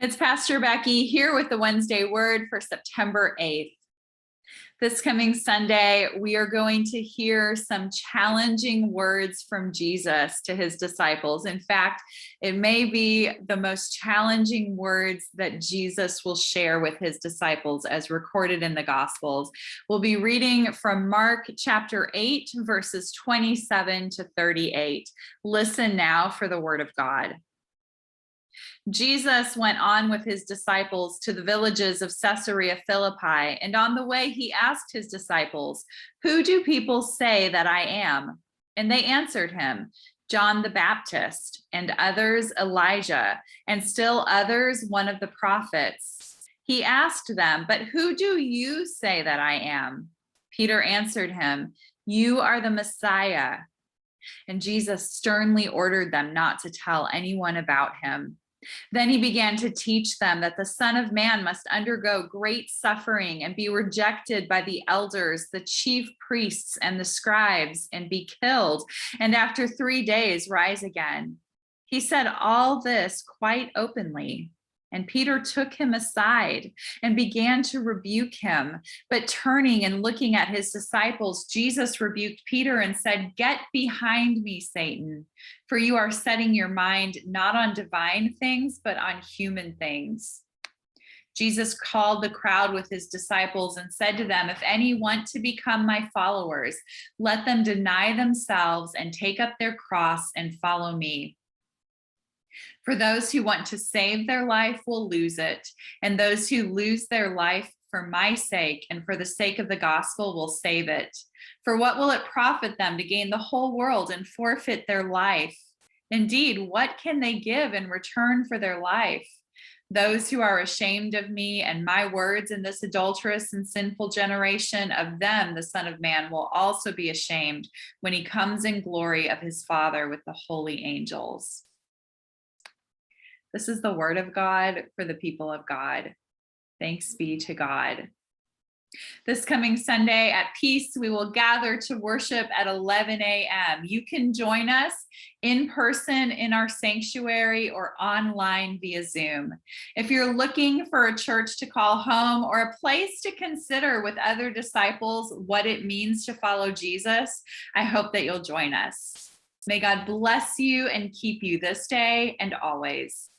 It's Pastor Becky here with the Wednesday Word for September 8th. This coming Sunday, we are going to hear some challenging words from Jesus to his disciples. In fact, it may be the most challenging words that Jesus will share with his disciples as recorded in the Gospels. We'll be reading from Mark chapter 8, verses 27 to 38. Listen now for the word of God. Jesus went on with his disciples to the villages of Caesarea Philippi, and on the way he asked his disciples, "Who do people say that I am?" And they answered him, "John the Baptist, and others Elijah, and still others one of the prophets." He asked them, "But who do you say that I am?" Peter answered him, "You are the Messiah." And Jesus sternly ordered them not to tell anyone about him. Then he began to teach them that the Son of Man must undergo great suffering and be rejected by the elders, the chief priests, and the scribes, and be killed, and after 3 days rise again. He said all this quite openly. And Peter took him aside and began to rebuke him. But turning and looking at his disciples, Jesus rebuked Peter and said, "Get behind me, Satan, for you are setting your mind not on divine things, but on human things." Jesus called the crowd with his disciples and said to them, "If any want to become my followers, let them deny themselves and take up their cross and follow me. For those who want to save their life will lose it, and those who lose their life for my sake and for the sake of the gospel will save it. For what will it profit them to gain the whole world and forfeit their life? Indeed, what can they give in return for their life? Those who are ashamed of me and my words in this adulterous and sinful generation, of them the Son of Man will also be ashamed when he comes in glory of his Father with the holy angels." This is the word of God for the people of God. Thanks be to God. This coming Sunday at Peace, we will gather to worship at 11 a.m. You can join us in person in our sanctuary or online via Zoom. If you're looking for a church to call home or a place to consider with other disciples what it means to follow Jesus, I hope that you'll join us. May God bless you and keep you this day and always.